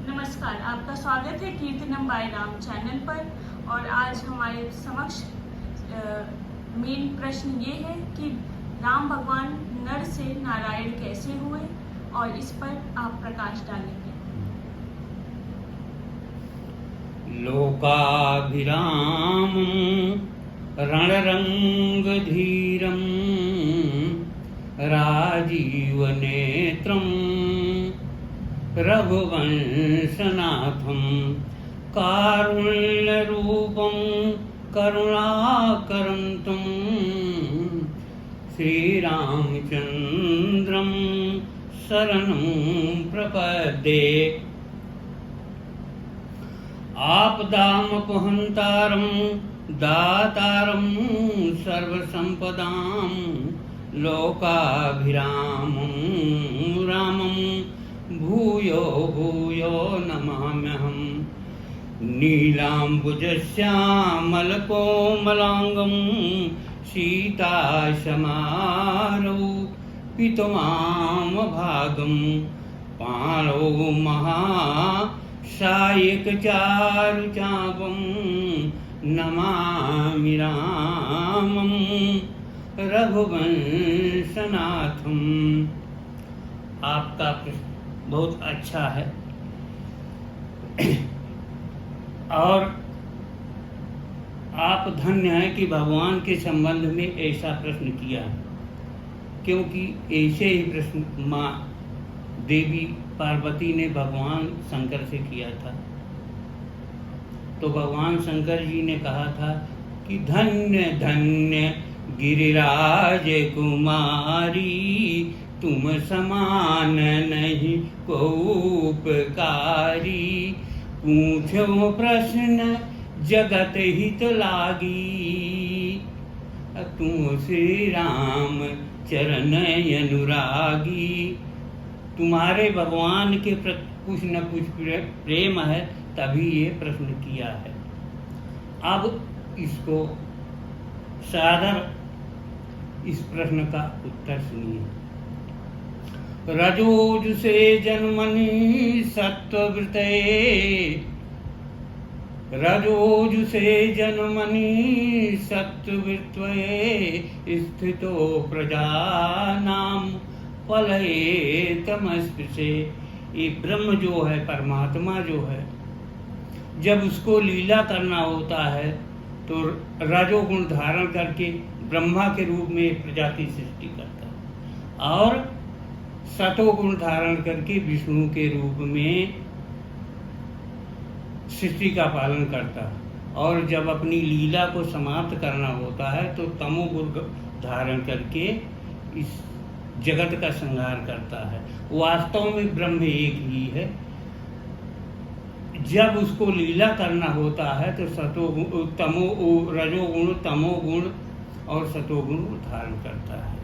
नमस्कार, आपका स्वागत है कीर्तनम बाय राम चैनल पर। और आज हमारे समक्ष मेन प्रश्न ये है कि राम भगवान नर से नारायण कैसे हुए, और इस पर आप प्रकाश डालेंगे। लोकाभिरामं रणरंगधीरं राजीवनेत्रं रघुवंशनाथं कारुण्यरूपं करुणाकरन्तं श्रीरामचन्द्रं शरणं प्रपद्ये। आपदामपहन्तारं दातारं सर्वसम्पदां लोकाभिरामं रामं भूयो भूयो नमाम्यहम्। नीलाम्बुजश्यामलकोमलाङ्गं सीतासमारोपितवामभागं पाणौ सायकचारुचापं नमामि रामं रघुवंशनाथं। आपका प्रश्न बहुत अच्छा है और आप धन्य हैं कि भगवान के संबंध में ऐसा प्रश्न किया है, क्योंकि ऐसे ही प्रश्न माँ देवी पार्वती ने भगवान शंकर से किया था। तो भगवान शंकर जी ने कहा था कि धन्य धन्य गिरिराज कुमारी, तुम समान नहीं को उपकारी। पूछो प्रश्न जगत हित लागी, तुम श्री राम चरण अनुरागी। तुम्हारे भगवान के प्रति कुछ न कुछ प्रेम है, तभी ये प्रश्न किया है। अब इसको सादर इस प्रश्न का उत्तर सुनिए। रजोज से जन्मनि सत्ववृते, रजोज से जन्मनि सत्ववृत्वे स्थितो प्रजानाम फलये तमस्पृशे। ये ब्रह्म जो है, परमात्मा जो है, जब उसको लीला करना होता है तो रजोगुण धारण करके ब्रह्मा के रूप में प्रजा की सृष्टि करता है, और सतोगुण धारण करके विष्णु के रूप में सृष्टि का पालन करता है, और जब अपनी लीला को समाप्त करना होता है तो तमोगुण धारण करके इस जगत का संहार करता है। वास्तव में ब्रह्म एक ही है। जब उसको लीला करना होता है तो रजोगुण, तमोगुण और सतोगुण धारण करता है।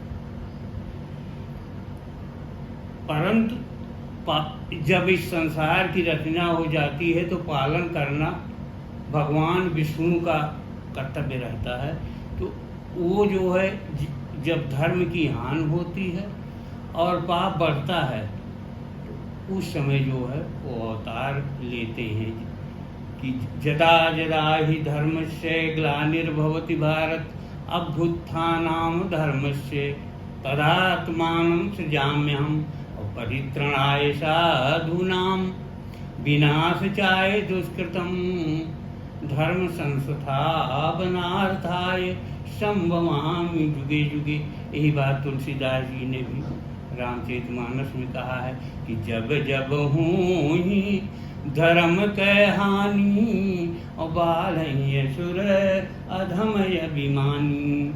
परंतु जब इस संसार की रचना हो जाती है तो पालन करना भगवान विष्णु का कर्तव्य रहता है। तो वो जो है, जब धर्म की हानि होती है और पाप बढ़ता है तो उस समय जो है वो अवतार लेते हैं कि जदा जदा ही धर्मस्य ग्लानिर्भवति भारत अभ्युत्थानाम धर्मस्य तदात्मानं सृजाम्यहम्। और परित्रणाय साधूनां विनाशाय दुष्कृतं धर्म संस्थापनार्थाय संभवामि जुगे जुगे। यही बात तुलसीदास जी ने भी रामचरितमानस में कहा है कि जब जब होई धर्म कै हानि, और बालहि असुर अधमय अभिमानी।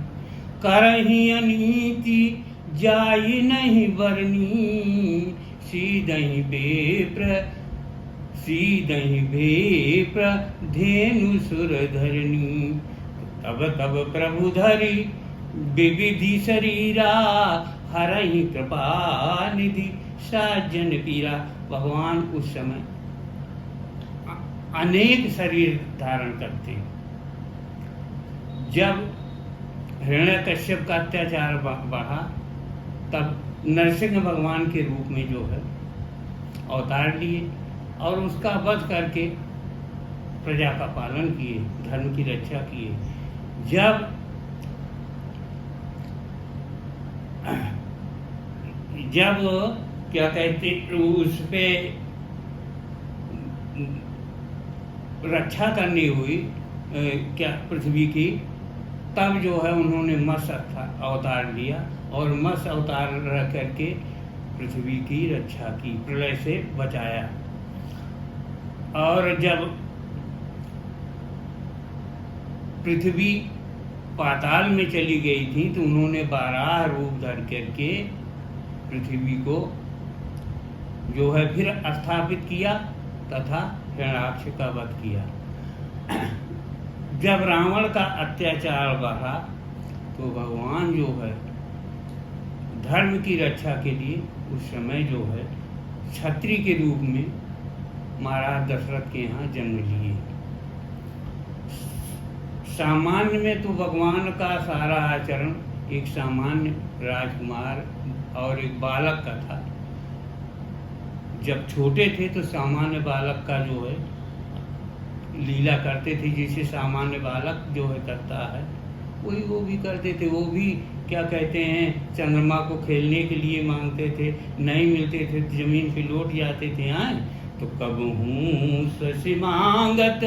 करहि अनीति जाई नहीं बरनी, सीदहि बेप्र धेनु सुर धरनी। तब तब प्रभु धरि विविधि शरीरा, हरहि कृपा निधि साजन पीरा। भगवान उस समय अनेक शरीर धारण करते हैं। जब हिरण्यकश्यप का अत्याचार बढ़ा तब नरसिंह भगवान के रूप में जो है अवतार लिए और उसका वध करके प्रजा का पालन किए, धर्म की रक्षा किए। जब क्या कहते उस पे रक्षा करनी हुई क्या पृथ्वी की, तब जो है उन्होंने मत्स्य अवतार लिया और मत्स्य अवतार रह करके पृथ्वी की रक्षा की, प्रलय से बचाया। और जब पृथ्वी पाताल में चली गई थी तो उन्होंने बारह रूप धर करके पृथ्वी को जो है फिर स्थापित किया तथा हिरण्याक्ष का वध किया। जब रावण का अत्याचार बढ़ा तो भगवान जो है धर्म की रक्षा के लिए उस समय जो है क्षत्रिय के रूप में महाराज दशरथ के यहाँ जन्म लिए। सामान्य में तो भगवान का सारा आचरण एक सामान्य राजकुमार और एक बालक का था। जब छोटे थे तो सामान्य बालक का जो है लीला करते थे, जिसे सामान्य बालक जो है करता है वही वो भी करते थे। वो भी क्या कहते हैं चंद्रमा को खेलने के लिए मांगते थे, नहीं मिलते थे तो जमीन पे लौट जाते थे। तो कब हूँ शशि मांगत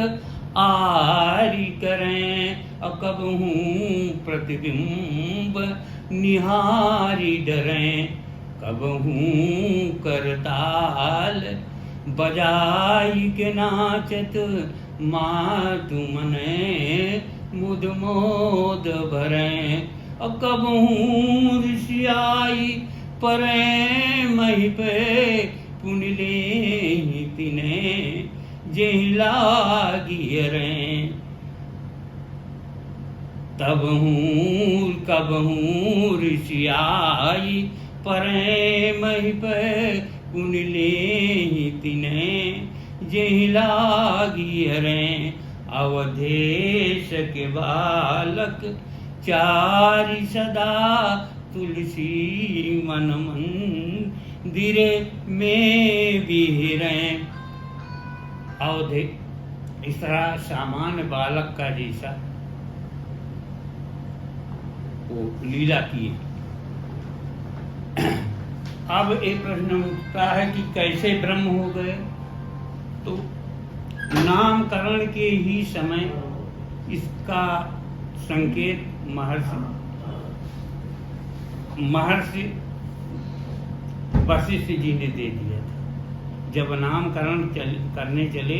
आरी करें और कब हूँ प्रतिबिंब निहारी डरें, कब हूँ करताल बजाई के नाचत मातु मने मुद मोद भरें, और कब हूँ ऋषियाई परे मही पे पुनिले तिने जेहि लागी रे, तब हूँ कब हूँ ऋषियाई परे मही पे पुनिले तिने जेहि लागी रे, अवधेश के बालक चारि सदा तुलसी मन मंदिरे में विहरें। अवधे इस तरह सामान्य बालक का जैसा वो लीला किए। अब एक प्रश्न उठता है कि कैसे ब्रह्म हो गए। तो नामकरण के ही समय इसका संकेत महर्षि वशिष्ठ जी ने दे दिया था। जब नामकरण करने चले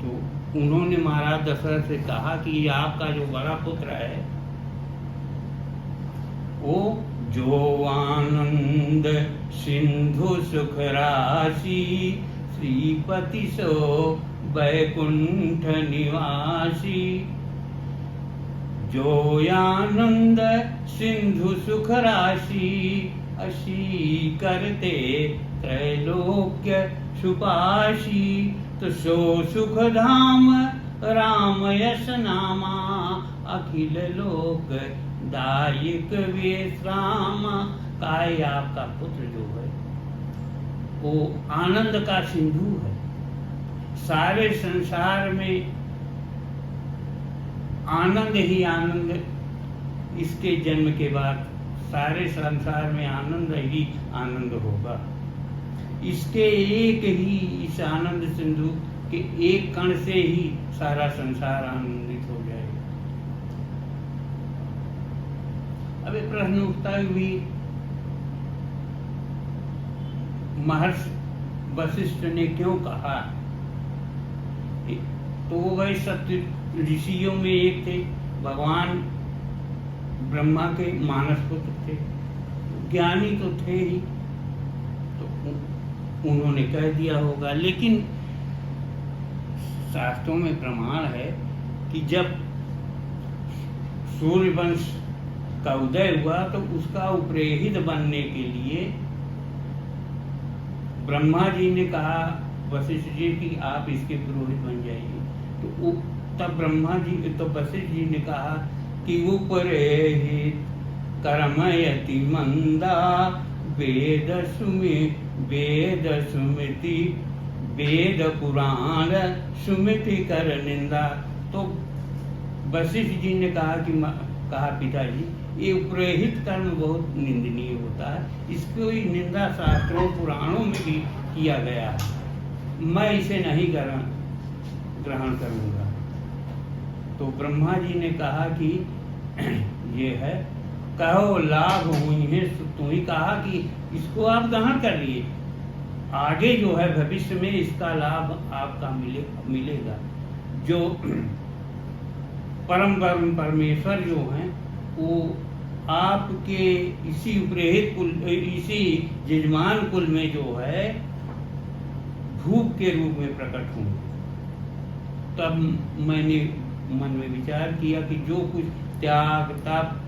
तो उन्होंने महाराज दशरथ से कहा कि ये आपका जो बड़ा पुत्र है वो जो आनंद सिंधु सुख राशि श्रीपति सो वैकुंठ निवासी, जो आनंद सिंधु सुख राशि असी करते त्रैलोक्य सुपाशी, तो सो सुख धाम राम यश नामा अखिल लोक दायिक विश्राम। काय आपका पुत्र जो है वो आनंद का सिंधु है। सारे संसार में आनंद ही आनंद, इसके जन्म के बाद सारे संसार में आनंद ही आनंद होगा। इसके एक ही इस आनंद सिंधु के एक कण से ही सारा संसार आनंदित हो जाएगा। अब एक प्रश्न उठता है भी महर्षि वशिष्ठ ने क्यों कहा। तो वो वही सत्य ऋषियों में एक थे, भगवान ब्रह्मा के मानस पुत्र थे, ज्ञानी तो थे ही, तो उन्होंने कह दिया होगा। लेकिन शास्त्रों में प्रमाण है कि जब सूर्य वंश का उदय हुआ तो उसका उपरेहित बनने के लिए ब्रह्मा जी ने कहा वशिष्ठ जी कि आप इसके पुरोहित बन जाइए। तो तब ब्रह्मा जी तो वशिष्ठ जी ने कहा कि उपरेहित कर्मयति मंदा वेद सुमिति वेद पुराण सुमिति कर निंदा। तो वशिष्ठ जी ने कहा पिताजी, ये उपरहित कर्म बहुत निंदनीय होता है, इसको निंदा शास्त्रों पुराणों में भी किया गया है, मैं इसे नहीं ग्रहण करूंगा। तो ब्रह्मा जी ने कहा कि ये है, कहो लाभ हुई है, तू ही कहा कि इसको आप ग्रहण कर लिए, आगे जो है भविष्य में इसका लाभ आपका मिलेगा। जो परम परमेश्वर जो हैं वो आपके इसी उपरहित कुल, इसी यजमान कुल में जो है धूप के रूप में प्रकट होंगे। तब मैंने मन में विचार किया कि जो कुछ त्याग तप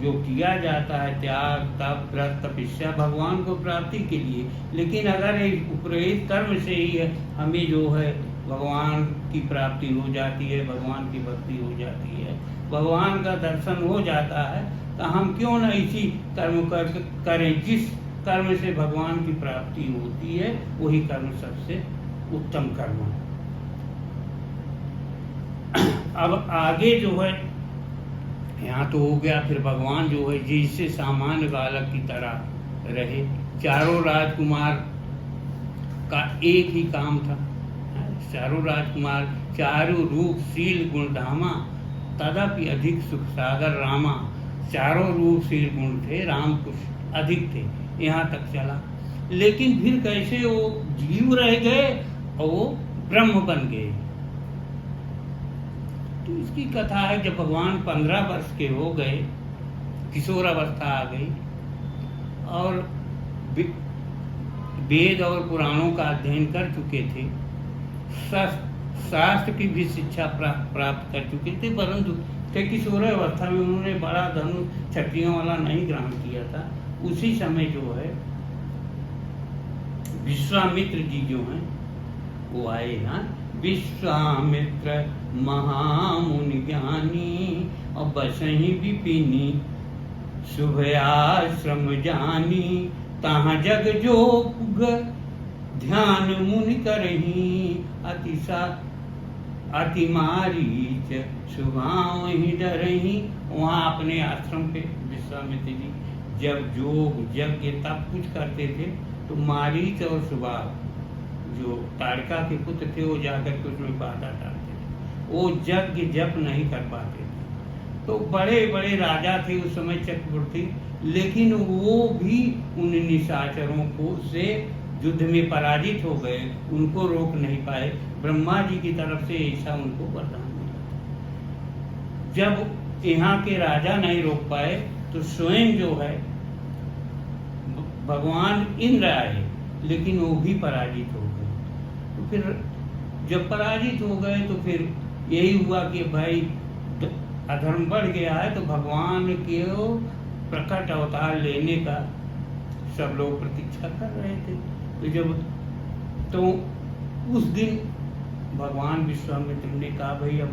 जो किया जाता है, त्याग तप व्रत तपस्या भगवान को प्राप्ति के लिए, लेकिन अगर इस उपरहित कर्म से ही हमें जो है भगवान की प्राप्ति हो जाती है, भगवान की भक्ति हो जाती है, भगवान का दर्शन हो जाता है, तो हम क्यों न इसी कर्म करें। जिस कर्म से भगवान की प्राप्ति होती है वही कर्म सबसे उत्तम कर्म है। अब आगे जो है यहाँ तो हो गया, फिर भगवान जो है जैसे सामान्य बालक की तरह रहे। चारों राजकुमार का एक ही काम था, चारों राजकुमार चारों रूप शील गुणधामा तदपि अधिक सुख सागर रामा। चारों रूप शील गुण थे, राम कुछ अधिक थे, यहाँ तक चला। लेकिन फिर कैसे वो जीव रह गए और वो ब्रह्म बन गए। तो इसकी कथा है, जब भगवान 15 वर्ष के हो गए, किशोरावस्था आ गई और वेद और पुराणों का अध्ययन कर चुके थे, शास्त्र की भी शिक्षा प्राप्त कर चुके थे, परंतु किशोरावस्था में उन्होंने बड़ा धनुष क्षत्रियों वाला नहीं ग्रहण किया था। उसी समय जो है विश्वामित्र जी जो हैं वो आए हैं। विश्वामित्र महामुनि ज्ञानी और बसही विपिनी शुभ आश्रम जानी। तहाँ जग जोग ध्यान मुनि करही अति मारीच शुभावहि डरही। वहाँ अपने आश्रम पे विश्वामित्र जी जब जोग यज्ञ तब कुछ करते थे तो मारीच और सुबाह जो ताड़का के पुत्र थे वो जाकर के उसमें बाधा डालते थे, वो यज्ञ जप नहीं कर पाते थे। तो बड़े बड़े राजा थे उस समय चक्रवर्ती, लेकिन वो भी उन निशाचरों को से युद्ध में पराजित हो गए, उनको रोक नहीं पाए। ब्रह्मा जी की तरफ से ऐसा उनको वरदान मिला। जब यहाँ के राजा नहीं रोक पाए तो स्वयं जो है भगवान इंद्र आए, लेकिन वो भी पराजित हो गए। तो फिर जब पराजित हो गए तो फिर यही हुआ कि भाई अधर्म बढ़ गया है, तो भगवान के प्रकट अवतार लेने का सब लोग प्रतीक्षा कर रहे थे। तो उस दिन भगवान विश्वामित्र ने कहा भाई अब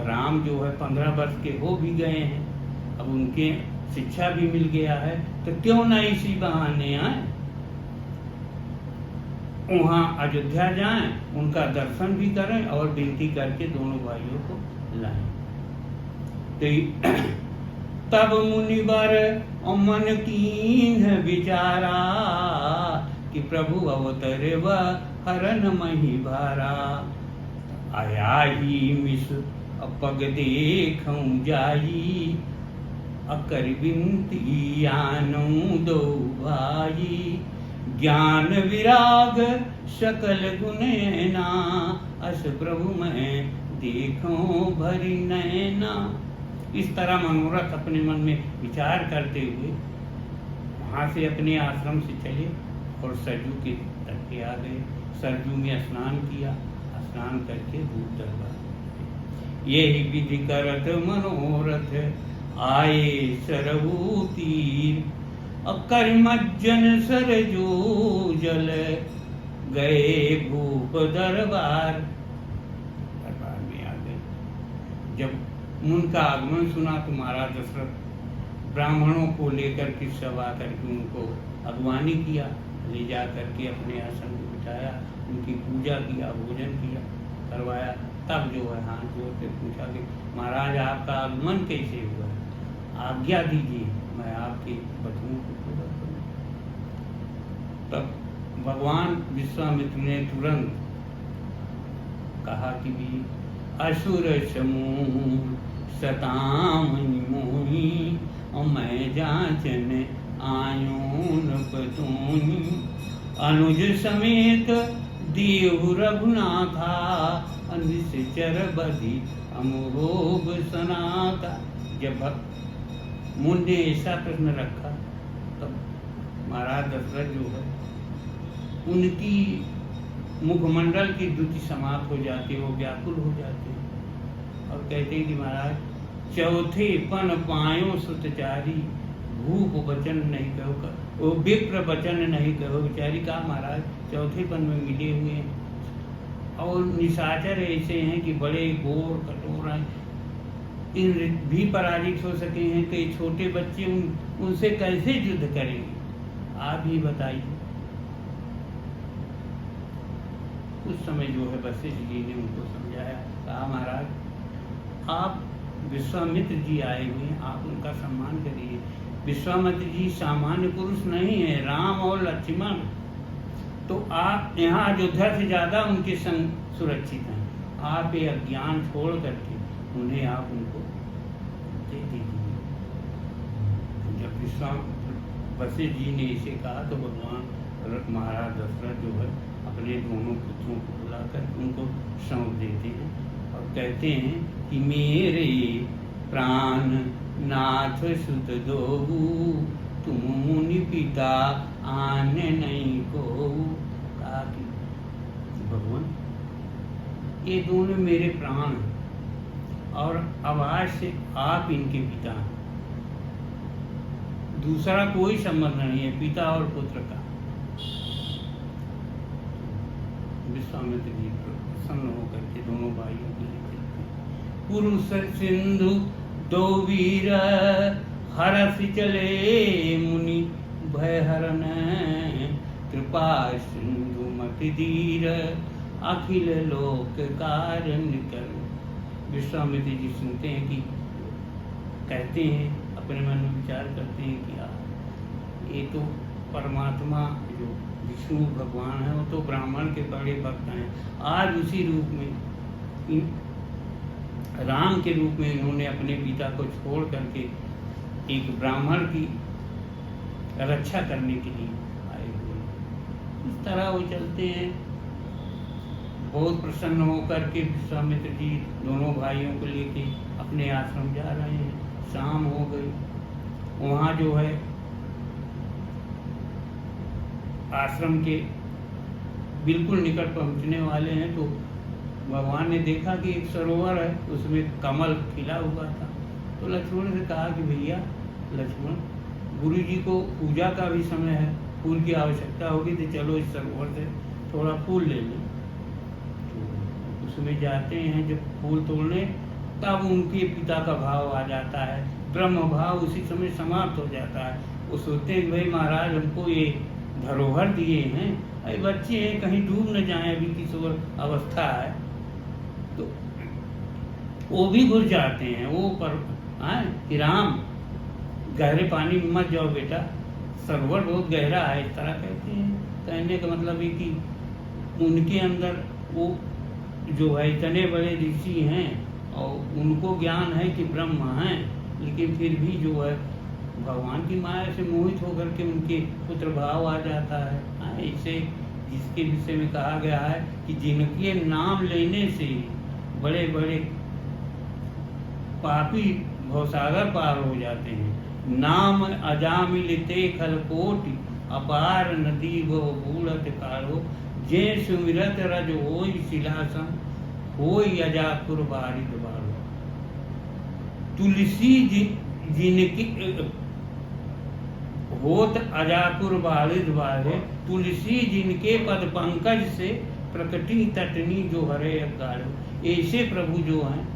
राम जो है 15 वर्ष के हो भी गए हैं, अब उनके शिक्षा भी मिल गया है, तो क्यों ना इसी बहाने आए वहाँ अयोध्या जाएं, उनका दर्शन भी करें और विनती करके दोनों भाइयों को लाएं। तो तब मुनिवर मन कीन विचारा कि प्रभु अवतरे व हरन मही भारा। आया ही मिस पग देखूं जाई अकर बिनती आनऊ दो भाई। ज्ञान विराग सकल गुणैना अस प्रभु मैं देखूं भरी नैना। इस तरह मनोरथ अपने मन में विचार करते हुए वहाँ से अपने आश्रम से चले और सरजू के तट पे आ गए। सरजू में स्नान किया, स्नान करके दूध दरबार यही विधि करत मनोरथ आए सरहू तीर। करिमज्जन सरजू जल गए भूप दरबार में आ गए। जब उनका आगमन सुना तो महाराज दशरथ ब्राह्मणों को लेकर के सब आकर के उनको अगवानी किया, ले जा करके अपने आसन में बिठाया, उनकी पूजा किया, भोजन किया, करवाया। तब जो है हाथ जोड़ के पूछा कि महाराज आपका आगमन कैसे हुआ, आज्ञा दीजिए मैं आपके वचनों को पूरा करूं। तब भगवान विश्वामित्र ने तुरंत कहा कि भी असुर समूह सतामनि मोहि, और मैं जाचन आयोन बतूनि, अनुज समेत देहु रघुनाथा, निश्चर बधि अमोघ सनाता। जब मुनि ने ऐसा प्रश्न रखा तब महाराज दशरथ जो है उनकी मुखमंडल की द्युति समाप्त हो जाती है, वो व्याकुल हो जाते हैं और कहते हैं कि महाराज चौथे पन पायो सुतचारी, भूप वचन नहीं कहो, वो विप्र वचन नहीं कहो। बेचारी कहा महाराज चौथे पन में मिले हुए हैं और निशाचर ऐसे हैं कि बड़े गोर कठोर हैं, इन भी पराजित हो सके हैं, तो ये छोटे बच्चे उनसे कैसे युद्ध करेंगे, आप ही बताइए। उस समय जो है वशिष्ठ जी ने उनको समझाया, कहा महाराज आप विश्वामित्र जी आए हुए हैं, आप उनका सम्मान करिए। विश्वामित्र जी सामान्य पुरुष नहीं है, राम और लक्ष्मण, तो आप यहाँ अयोध्या से ज्यादा उनके संग सुरक्षित हैं। आप ये अज्ञान छोड़ करके उन्हें आप उनको दे दीजिए। जब वशिष्ठ जी ने इसे कहा तो भगवान महाराज दशरथ जो है अपने दोनों पुत्रों को बुलाकर उनको सौंप देते हैं और कहते हैं कि मेरे प्राण नाथ सुत दोहु, तुम मुनि पिता आने नहीं को। कहा कि भगवान ये दोनों मेरे प्राण हैं और आवाज से आप इनके पिता हैं, दूसरा कोई संबंध नहीं है पिता और पुत्र का। विश्वामित्र जी प्रसन्न होकर के दोनों भाइयों को लेते पुरुष सिंधु दो वीर, हरस चले मुनि भय हरन, कृपा सिंधु मति धीर, अखिल लोक कारण कर। विश्वामित्र जी सुनते हैं कि कहते हैं, अपने मन में विचार करते हैं कि ये तो परमात्मा जो विष्णु भगवान है वो तो ब्राह्मण के बड़े भक्त हैं, आज उसी रूप में राम के रूप में इन्होंने अपने पिता को छोड़ करके एक ब्राह्मण की रक्षा करने के लिए आए हुए। इस तरह वो चलते हैं। बहुत प्रसन्न होकर के विश्वामित्र जी दोनों भाइयों को लेके अपने आश्रम जा रहे हैं। शाम हो गई, वहाँ जो है आश्रम के बिल्कुल निकट पहुँचने वाले हैं तो भगवान ने देखा कि एक सरोवर है, उसमें कमल खिला हुआ था। तो लक्ष्मण से कहा कि भैया लक्ष्मण, गुरु जी को पूजा का भी समय है, फूल की आवश्यकता होगी तो चलो इस सरोवर से थोड़ा फूल ले लें। तो उसमें जाते हैं, जब फूल तोड़ने तब उनके पिता का भाव आ जाता है, ब्रह्म भाव उसी समय समाप्त हो जाता है। वो सोचते हैं भाई महाराज हमको ये धरोहर दिए हैं, अरे बच्चे हैं कहीं डूब न जाएं, अभी किशोर अवस्था है, तो वो भी घुस जाते हैं। वो पर कि राम गहरे पानी में मत जाओ बेटा, सरोवर बहुत गहरा है, इस तरह कहते हैं। कहने का मतलब है कि उनके अंदर वो जो है इतने बड़े ऋषि हैं और उनको ज्ञान है कि ब्रह्म हैं, लेकिन फिर भी जो है भगवान की माया से मोहित होकर के उनके पुत्र भाव आ जाता है। इसे जिसके विषय में कहा गया है कि जिनके नाम लेने से बड़े बड़े पापी भवसागर पार हो जाते हैं। नाम अजामिल ते खलकोटि, अपार नदी वो बूढ़त कारो, जे सुमिरत रज होई शिलासन, होई अजापुर बारिद बारो। तुलसी जिनकी होत अजापुर बारिद बारे, तुलसी जिनके पद पंकज से प्रकटी तटनी जो हरे अगारो। ऐसे प्रभु जो हैं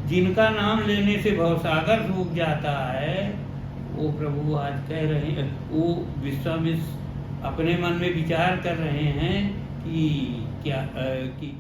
जिनका नाम लेने से भवसागर सूख जाता है, वो प्रभु आज कह रहे हैं, वो विश्वामित्र अपने मन में विचार कर रहे हैं कि क्या कि